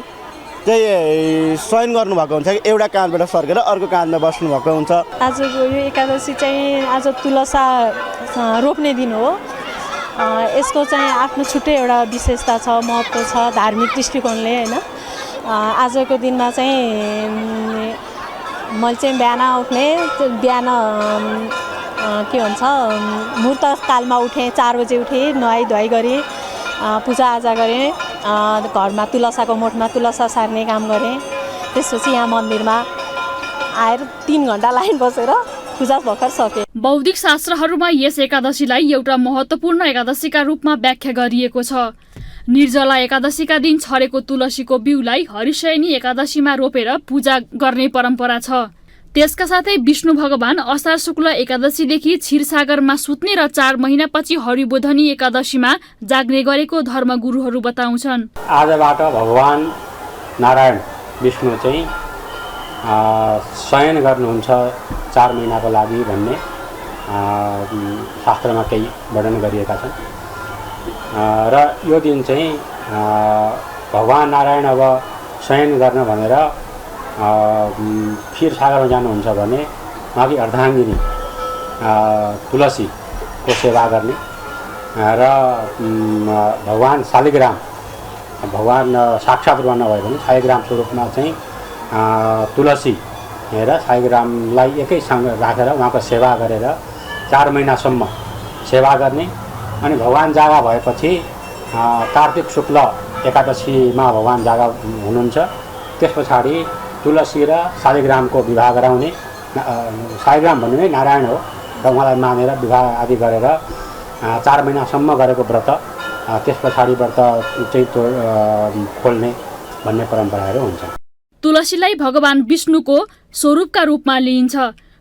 चाहिँ शयन गर्नुभएको हुन्छ कि एउटा काँधबाट सर्केर अर्को काँधमा बस्नुभएको हुन्छ। आजको यो एकादशी चाहिँ आज तुलसा रोप्ने दिन हो। यसको चाहिँ आफ्नो छुट्टै एउटा विशेषता छ, महत्त्व छ धार्मिक दृष्टिकोणले होइन। आजको दिनमा चाहिँ मैले चाहिँ बिहान उठ्ने, बिहान के भन्छ मुहूर्त कालमा उठेँ, 4 बजे उठेँ, नुहाई धुवाई गरेँ, पूजाआजा गरेँ, घरमा तुलसाको मोठमा तुलसा सार्ने काम गरेँ। त्यसपछि यहाँ मन्दिरमा आएर 3 घन्टा लाइन बसेर पूजा भर्खर सकेँ। बौद्धिक शास्त्रहरूमा यस एकादशीलाई एउटा महत्त्वपूर्ण एकादशीका रूपमा व्याख्या गरिएको छ। निर्जला एकादशीका दिन छरेको तुलसीको बिउलाई हरिशयनी एकादशीमा रोपेर पूजा गर्ने परम्परा छ। त्यसका साथै विष्णु भगवान असार शुक्ल एकादशीदेखि क्षीरसागरमा सुत्ने र 4 महिनापछि हरिबोधनी एकादशीमा जाग्ने गरेको धर्मगुरुहरू बताउँछन्। आजबाट भगवान नारायण विष्णु चाहिँ शयन गर्नुहुन्छ 4 महिनाको लागि भन्ने शास्त्रमा केही वर्णन गरिएका छन् र यो दिन चाहिँ भगवान नारायण अब शयन गर्न भनेर क्षीरसागरमा जानुहुन्छ भने उहाँकी अर्धाङ्गिनी तुलसीको सेवा गर्ने र भगवान शालिग्राम, भगवान साक्षात् रूपमा नभए पनि शालिग्राम स्वरूपमा चाहिँ तुलसी र शालिग्रामलाई एकैसँग राखेर उहाँको सेवा गरेर 4 महिनासम्म सेवा गर्ने। अनि भगवान जागा भएपछि कार्तिक शुक्ल एकादशीमा भगवान जागा हुनुहुन्छ। त्यस पछाडि तुलसी र शालिग्रामको विवाह गराउने, शालिग्राम भन्ने नै नारायण हो र उहाँलाई मानेर विवाह आदि गरेर 4 महिनासम्म गरेको व्रत त्यस पछाडि व्रत चाहिँ खोल्ने भन्ने परम्पराहरू हुन्छन्। तुलसीलाई भगवान विष्णुको स्वरूपका रूपमा लिइन्छ।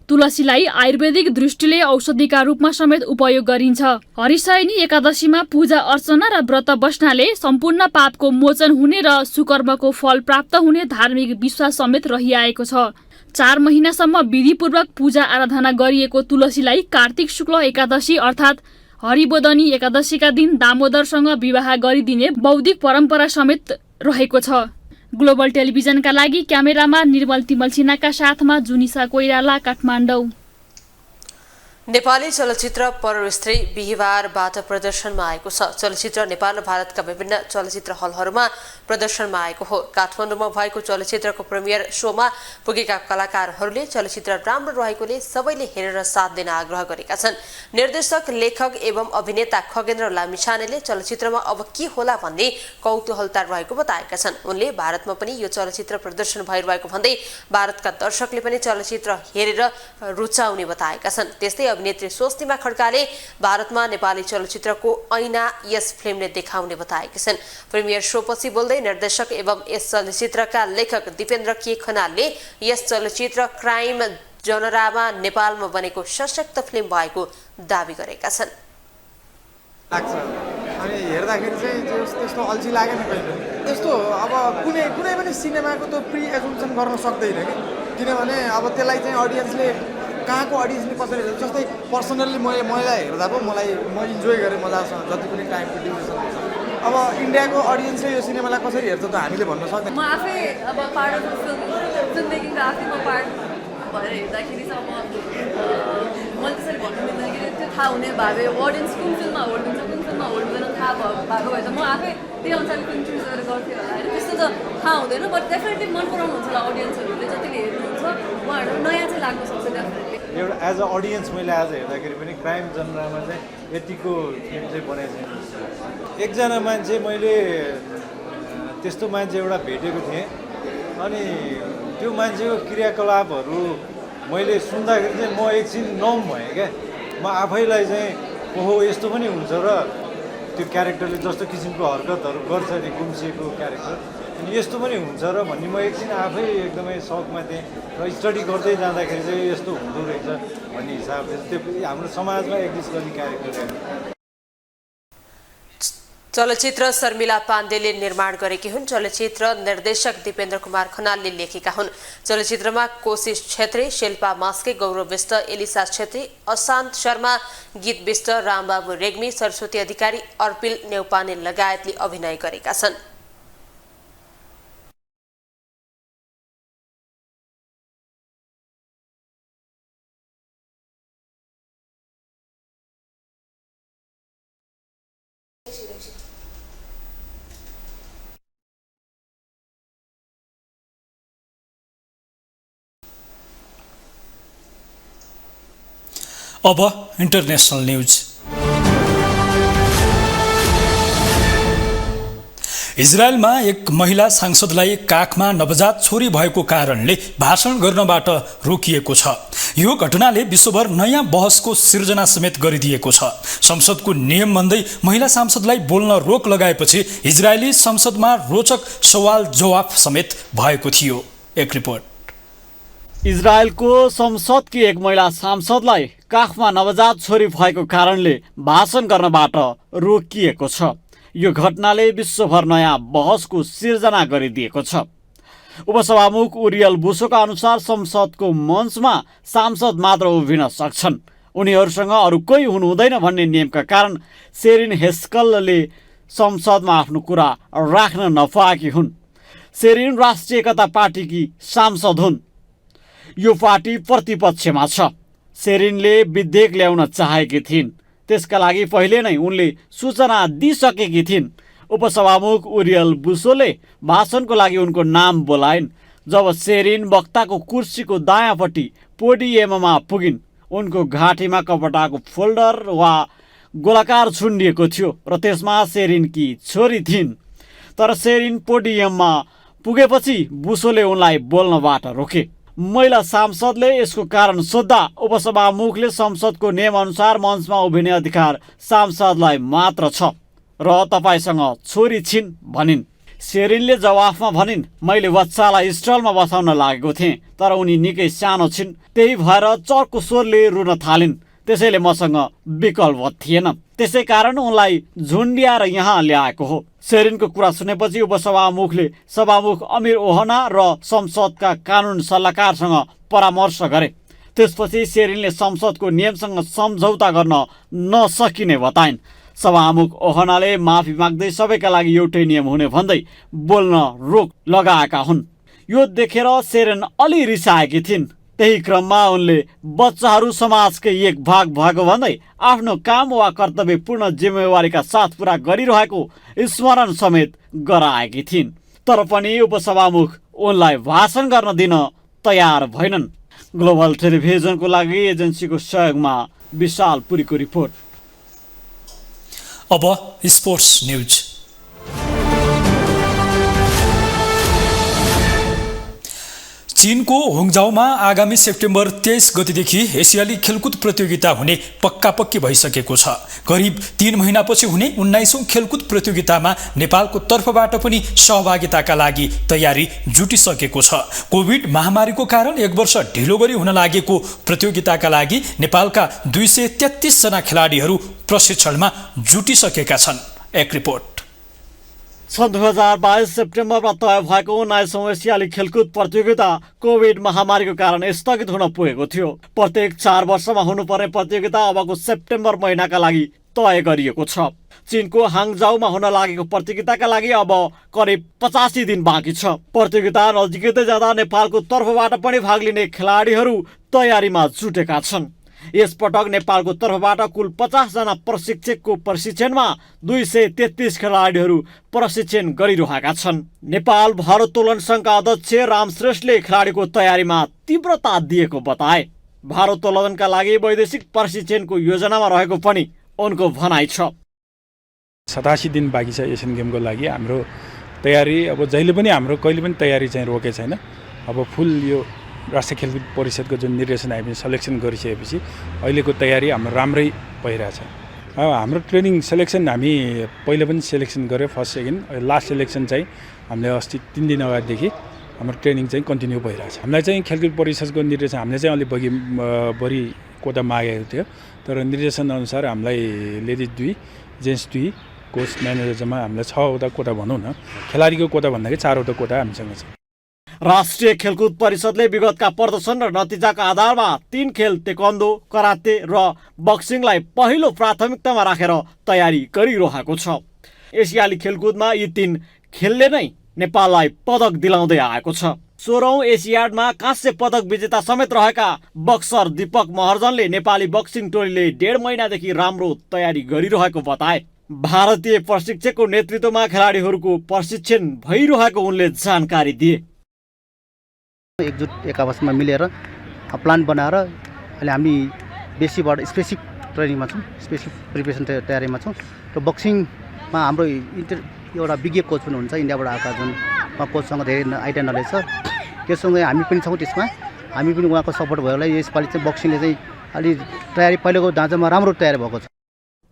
तुलसीलाई आयुर्वेदिक दृष्टिले औषधिका रूपमा समेत उपयोग गरिन्छ। हरिशयनी एकादशीमा पूजा अर्चना र व्रत बस्नाले सम्पूर्ण पापको मोचन हुने र सुकर्मको फल प्राप्त हुने धार्मिक विश्वास समेत रहिआएको छ। 4 महिनासम्म विधिपूर्वक पूजा आराधना गरिएको तुलसीलाई कार्तिक शुक्ल एकादशी अर्थात् हरिबोधनी एकादशीका दिन दामोदरसँग विवाह गरिदिने बौद्धिक परम्परा समेत रहेको छ। ग्लोबल टेलिभिजनका लागि क्यामेरामा निर्मल तिमल सिन्हाका साथमा जुनिसा कोइराला, काठमाडौँ। नेपाली चलचित्र परस्त्री बिहिबारबाट प्रदर्शनमा आएको छ। चलचित्र नेपाल र भारतका विभिन्न चलचित्र हलहरूमा प्रदर्शनमा आएको हो। काठमाडौँमा भएको चलचित्रको प्रिमियर शोमा पुगेका कलाकारहरूले चलचित्र राम्रो रहेकोले सबैले हेरेर साथ दिन आग्रह गरेका छन्। निर्देशक, लेखक एवं अभिनेता खगेन्द्र लामिछानेले चलचित्रमा अब के होला भन्ने कौतूहलता रहेको बताएका छन्। उनले भारतमा पनि यो चलचित्र प्रदर्शन भइरहेको भन्दै भारतका दर्शकले पनि चलचित्र हेरेर रुचाउने बताएका छन्। त्यस्तै अभिनेत्री स्वस्तिमा खड्काले भारतमा नेपाली चलचित्रको ऐना यस फिल्मले देखाउने बताएकी छन्। प्रिमियर शोपछि बोल्दै निर्देशक एवं यस चलचित्रका लेखक दिपेन्द्र के खनालले यस चलचित्र क्राइम जनरामा नेपालमा बनेको सशक्त फिल्म भएको दावी गरेका छन्। अनि हेर्दाखेरि चाहिँ त्यस्तो अल्छी लागेन कहिले। त्यस्तो अब कुनै पनि सिनेमाको त प्रि एजुम्सन गर्न सक्दैन किनभने अब त्यसलाई चाहिँ अडियन्सले कहाँको अडियन्सले कसरी हेर्छ। जस्तै पर्सनल्ली मलाई हेर्दा पो म इन्जोय गरेँ मजासँग जति पनि टाइमको ड्युरेसन हुन्छ। अब इन्डियाको अडियन्सले यो सिनेमालाई कसरी हेर्छ त हामीले भन्न सक्दैन। म आफै अब पार्ट अफ फिल्म मेकिङको आफै म पार्ट भएर हेर्दाखेरि चाहिँ मैले त्यसरी भन्नु मिल्दैन कि त्यो थाहा हुने भए अडियन्स कुन फिल्ममा होल्ड हुन्छ कुन फिल्ममा होल्ड हुँदैन थाहा भएको भए त म आफै त्यही अनुसारले फिल्म चुज गरेर गर्थेँ होला होइन। त्यस्तो त थाहा हुँदैन। बट डेफिनेटली मन पराउनुहुन्छ होला अडियन्सहरूले जतिले हेर्नुहुन्छ उहाँहरू नयाँ चाहिँ लाग्न सक्छ डेफिनेटली। एउटा एज अ अडियन्स मैले आज हेर्दाखेरि पनि क्राइम जनरामा चाहिँ यतिको फिल्म चाहिँ बनाएको छैन। एकजना मान्छे मैले त्यस्तो मान्छे एउटा भेटेको थिएँ अनि त्यो मान्छेको क्रियाकलापहरू मैले सुन्दाखेरि चाहिँ म एकछिन नम भएँ क्या। म आफैलाई चाहिँ ओहो यस्तो पनि हुन्छ र त्यो क्यारेक्टरले जस्तो किसिमको हरकतहरू गर्छ नि गुम्सिएको क्यारेक्टर अनि यस्तो पनि हुन्छ र भन्ने म एकछिन आफै एकदमै सकमा थिएँ र स्टडी गर्दै जाँदाखेरि चाहिँ यस्तो हुँदो रहेछ भन्ने हिसाबले त्यो हाम्रो समाजमा एक्जिस्ट गर्ने क्यारेक्टर। चलचित्र शर्मिला पाण्डेले निर्माण गरेकी हुन्। चलचित्र निर्देशक दिपेन्द्र कुमार खनालले लेखेका हुन्। चलचित्रमा कोशिश छेत्री, शिल्पा मास्के, गौरव विष्ट, एलिसा छेत्री, अशान्त शर्मा, गीत विष्ट, रामबाबु रेग्मी, सरस्वती अधिकारी, अर्पिल नेउपाने लगायतले अभिनय गरेका छन्। अब इन्टरनेसनल न्यूज। इजरायलमा एक महिला सांसदलाई काखमा नवजात छोरी भएको कारणले भाषण गर्नबाट रोकिएको छ। यो घटनाले विश्वभर नयाँ बहसको सिर्जना समेत गरिदिएको छ। संसदको नियम भन्दै महिला सांसदलाई बोल्न रोक लगाएपछि इजरायली संसदमा रोचक सवाल जवाफ समेत भएको थियो। एक रिपोर्ट। इजरायलको संसदकी एक महिला सांसदलाई काखमा नवजात छोरी भएको कारणले भाषण गर्नबाट रोकिएको छ। यो घटनाले विश्वभर नयाँ बहसको सिर्जना गरिदिएको छ। उपसभामुख उरियल बुसोका अनुसार संसदको मञ्चमा सांसद मात्र उभिन सक्छन्। उनीहरूसँग अरू कोही हुनु हुँदैन भन्ने नियमका कारण सेरिन हेस्कलले संसदमा आफ्नो कुरा राख्न नपाएकी हुन्। सेरिन राष्ट्रिय एकता पार्टीकी सांसद हुन्। यो पार्टी प्रतिपक्षमा छ। सेरिनले विधेयक ल्याउन चाहेकी थिइन्। त्यसका लागि पहिले नै उनले सूचना दिइसकेकी थिइन्। उपसभामुख उरियल बुसोले भाषणको लागि उनको नाम बोलाइन्। जब सेरिन वक्ताको कुर्सीको दायाँपट्टि पोडियममा पुगिन्, उनको घाँटीमा कपडाको फोल्डर वा गोलाकार छुन्डिएको थियो र त्यसमा सेरिनकी छोरी थिइन्। तर सेरिन पोडियममा पुगेपछि बुसोले उनलाई बोल्नबाट रोके। महिला सांसदले यसको कारण सोद्धा उपसभामुखले संसदको नियमअनुसार मञ्चमा उभिने अधिकार सांसदलाई मात्र छ र तपाईसँग छोरी छिन् भनिन्। सेरिनले जवाफमा भनिन्, मैले बच्चालाई स्टलमा बसाउन लागेको थिएँ तर उनी निकै सानो छिन्, त्यही भएर चर्को स्वरले रुन थालिन्। त्यसैले मसँग विकल्प थिएन, त्यसै कारण उनलाई झुन्ड्याएर यहाँ ल्याएको हो। सेरिनको कुरा सुनेपछि उपसभामुखले सभामुख अमीर ओहना र संसदका कानुन सल्लाहकारसँग परामर्श गरे। त्यसपछि सेरिनले संसदको नियमसँग सम्झौता गर्न नसकिने बताइन्। सभामुख ओहनाले माफी माग्दै सबैका लागि एउटै नियम हुने भन्दै बोल्न रोक लगाएका हुन्। यो देखेर सेरिन अलि रिसाएकी थिइन्। त्यही क्रममा उनले बच्चाहरू समाजकै एक भाग भएको भन्दै आफ्नो काम वा कर्तव्य पूर्ण जिम्मेवारीका साथ पुरा गरिरहेको स्मरण समेत गराएकी थिइन्। तर पनि उपसभामुख उनलाई भाषण गर्न दिन तयार भएनन्। ग्लोबल टेलिभिजनको लागि एजेन्सीको सहयोगमा विशाल पुरीको रिपोर्ट। अब स्पोर्ट्स न्यूज। चीनको होङजाउमा आगामी सेप्टेम्बर 23 गतिदेखि एसियाली खेलकुद प्रतियोगिता हुने पक्की भइसकेको छ। करिब 3 महिनापछि हुने 19औं खेलकुद प्रतियोगितामा नेपालको तर्फबाट पनि सहभागिताका लागि तयारी जुटिसकेको छ। कोभिड महामारीको कारण 1 वर्ष ढिलो गरी हुन लागेको प्रतियोगिताका लागि नेपालका 233 जना खेलाडीहरू प्रशिक्षणमा जुटिसकेका छन्। एक रिपोर्ट। सन् 2022 सेप्टेम्बरमा तय भएको 19औं एसियाली खेलकुद प्रतियोगिता कोभिड महामारीको कारण स्थगित हुन पुगेको थियो। प्रत्येक 4 वर्षमा हुनुपर्ने प्रतियोगिता अबको सेप्टेम्बर महिनाका लागि तय गरिएको छ। चीनको हाङजाउमा हुन लागेको प्रतियोगिताका लागि अब करिब 85 दिन बाँकी छ। प्रतियोगिता नजिकै जाँदा नेपालको तर्फबाट पनि भाग लिने खेलाडीहरू तयारीमा जुटेका छन्। यसपटक नेपालको तर्फबाट कुल 50 जना प्रशिक्षकको प्रशिक्षणमा 233 खेलाडीहरू प्रशिक्षण गरिरहेका छन्। नेपाल भारोत्तोलन सङ्घका अध्यक्ष राम श्रेष्ठले खेलाडीको तयारीमा तीव्रता दिएको बताए। भारोत्तोलनका लागि वैदेशिक प्रशिक्षणको योजनामा रहेको पनि उनको भनाइ छ। 87 दिन बाँकी छ एसियन गेमको लागि। हाम्रो तयारी अब जहिले पनि हाम्रो कहिले पनि तयारी चाहिँ रोकेको छैन। अब फुल यो राष्ट्रिय खेलकुद परिषदको जुन निर्देशन आएपछि सेलेक्सन गरिसकेपछि अहिलेको तयारी हाम्रो राम्रै भइरहेछ। अब हाम्रो ट्रेनिङ सेलेक्सन हामी पहिले पनि सेलेक्सन गऱ्यो, फर्स्ट सेकेन्ड। लास्ट सेलेक्सन चाहिँ हामीले अस्ति 3 दिन अगाडिदेखि हाम्रो ट्रेनिङ चाहिँ कन्टिन्यू भइरहेछ। हामीलाई चाहिँ खेलकुद परिषदको निर्देशन हामीले चाहिँ अलिक बढी कोटा मागेको थियो, तर निर्देशन अनुसार हामीलाई लेडिज 2, जेन्ट्स 2 कोच म्यानेजरमा हामीलाई 6वटा कोटा भनौँ न, खेलाडीको कोटा भन्दाखेरि 4वटा कोटा हामीसँग छ। राष्ट्रिय खेलकुद परिषदले विगतका प्रदर्शन र नतिजाका आधारमा 3 खेल तेक्वान्दो, कराते र बक्सिङलाई पहिलो प्राथमिकतामा राखेर तयारी गरिरहेको छ। एसियाली खेलकुदमा यी 3 खेलले नै नेपाललाई पदक दिलाउँदै आएको छ। 16औं एसियाडमा काँस्य पदक विजेता समेत रहेका बक्सर दीपक महर्जनले नेपाली बक्सिङ टोलीले 1.5 महिनादेखि राम्रो तयारी गरिरहेको बताए। भारतीय प्रशिक्षकको नेतृत्वमा खेलाडीहरूको प्रशिक्षण भइरहेको उनले जानकारी दिए। एकजुट एक आपसमा मिलेर प्लान बनाएर अहिले हामी बेसीबाट स्पेसिफिक ट्रेनिङमा छौँ, स्पेसिफिक प्रिपरेसन तयारीमा छौँ। र बक्सिङमा हाम्रो एउटा विज्ञ कोच पनि हुन्छ इन्डियाबाट आएका, जुन कोचसँग धेरै आइडिया नलेज छ। त्यससँगै हामी पनि छौँ त्यसमा, हामी पनि उहाँको सपोर्ट भएकोलाई यसपालि चाहिँ बक्सिङले चाहिँ अलि तयारी पहिलेको ढाँचामा राम्रो तयारी भएको छ।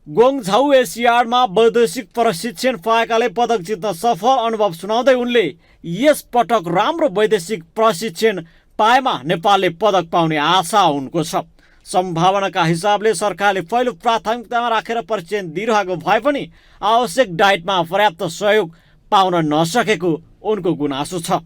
गोङझाउ एसियाडमा वैदेशिक प्रशिक्षण पाएकाले पदक जित्न सफल अनुभव सुनाउँदै उनले यस पटक राम्रो वैदेशिक प्रशिक्षण पाएमा नेपालले पदक पाउने आशा उनको छ। सम्भावनाका हिसाबले सरकारले पहिलो प्राथमिकतामा राखेर प्रशिक्षण दिइरहेको भए पनि आवश्यक डाइटमा पर्याप्त सहयोग पाउन नसकेको उनको गुनासो छ।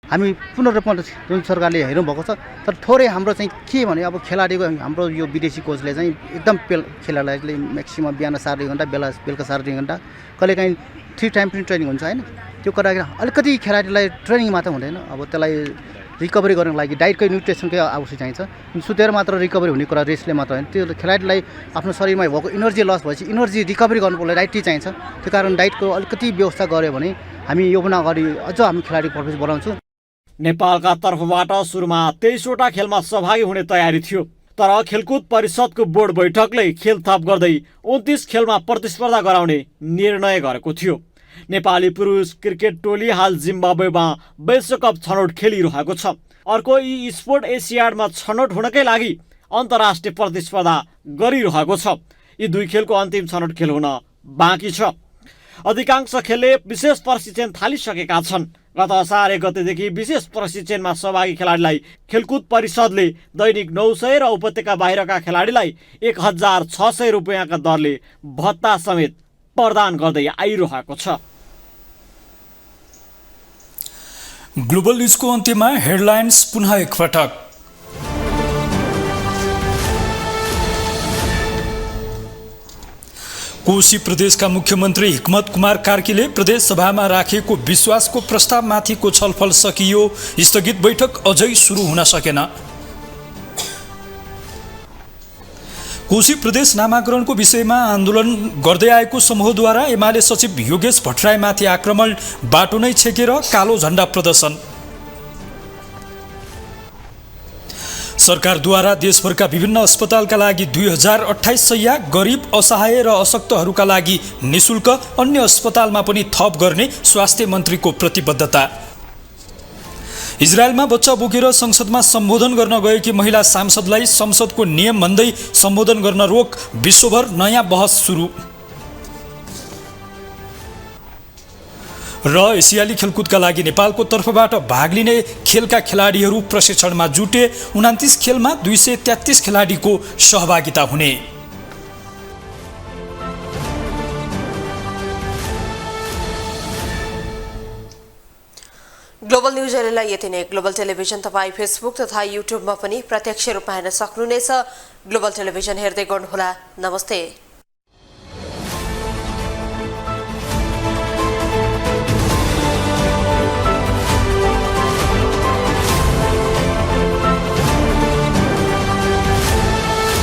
हामी पूर्ण रूपमा जुन सरकारले हेर्नुभएको छ, तर थोरै हाम्रो चाहिँ के भने अब खेलाडीको हाम्रो यो विदेशी कोचले चाहिँ एकदम खेलाडीलाई म्याक्सिमम बिहान 2.5 घन्टा, बेलुका 2.5 घन्टा, कहिलेकाहीँ 3 टाइम पनि ट्रेनिङ हुन्छ होइन। त्यो कुरा अलिकति खेलाडीलाई ट्रेनिङ मात्र हुँदैन, अब त्यसलाई रिकभरी गर्नको लागि डाइटकै न्युट्रिसनकै आवश्यक चाहिन्छ। सुतेर मात्र रिकभरी हुने कुरा रेस्टले मात्र होइन, त्यो खेलाडीलाई आफ्नो शरीरमा भएको इनर्जी लस भएपछि इनर्जी रिकभरी गर्नुको लागि डाइट चाहिन्छ। त्यो कारण डाइटको अलिकति व्यवस्था गऱ्यो भने हामी योभन्दा अगाडि अझ हामी खेलाडी पर्फर्मेन्स बढाउँछौँ। नेपालका तर्फबाट सुरुमा 23वटा खेलमा सहभागी हुने तयारी थियो, तर खेलकुद परिषदको बोर्ड बैठकले खेल थप गर्दै 29 खेलमा प्रतिस्पर्धा गराउने निर्णय गरेको थियो। नेपाली पुरुष क्रिकेट टोली हाल जिम्बाब्वेमा विश्वकप छनौट खेलिरहेको छ। अर्को यी स्पोर्ट एसियाडमा छनौट हुनकै लागि अन्तर्राष्ट्रिय प्रतिस्पर्धा गरिरहेको छ। यी 2 खेलको अन्तिम छनौट खेल हुन बाँकी छ। अधिकांश खेलले विशेष प्रशिक्षण थालिसकेका छन्। गत असार 1 गतेदेखि विशेष प्रशिक्षणमा सहभागी खेलाडीलाई खेलकुद परिषदले दैनिक 900 र उपत्यका बाहिरका खेलाडीलाई 1600 रुपियाँका दरले भत्ता समेत प्रदान गर्दै आइरहेको छ। ग्लोबल न्युजको अन्त्यमा हेडलाइन्स पुनः एकपटक। कोशी प्रदेशका मुख्यमन्त्री हिक्मत कुमार कार्कीले प्रदेश सभामा राखिएको विश्वासको प्रस्तावमाथिको छलफल सकियो, स्थगित बैठक अझै सुरु हुन सकेन। कोशी प्रदेश नामाकरणको विषयमा आन्दोलन गर्दै आएको समूहद्वारा एमाले सचिव योगेश भट्टराईमाथि आक्रमण, बाटो नै छेकेर कालो झण्डा प्रदर्शन। सरकारद्वारा देशभरका विभिन्न अस्पतालका लागि 2028 शैय्या गरिब, असहाय र अशक्तहरूका लागि निशुल्क, अन्य अस्पतालमा पनि थप गर्ने स्वास्थ्य मन्त्रीको प्रतिबद्धता। इजरायलमा बच्चा बोकेर संसदमा सम्बोधन गर्न गएकी महिला सांसदलाई संसदको नियम भन्दै सम्बोधन गर्न रोक, विश्वभर नयाँ बहस सुरु। र एसियाली खेलकुदका लागि नेपालको तर्फबाट भाग लिने खेलका खेलाडीहरू प्रशिक्षणमा जुटे, 29 खेलमा 233 खेलाडीको सहभागिता हुने। ग्लोबल न्युज हेर्नलाई यति नै। ग्लोबल टेलिभिजन तपाईँ फेसबुक तथा युट्युबमा पनि प्रत्यक्ष रूपमा हेर्न सक्नुहुनेछ। ग्लोबल टेलिभिजन हेर्दै गर्नुहोला। नमस्ते।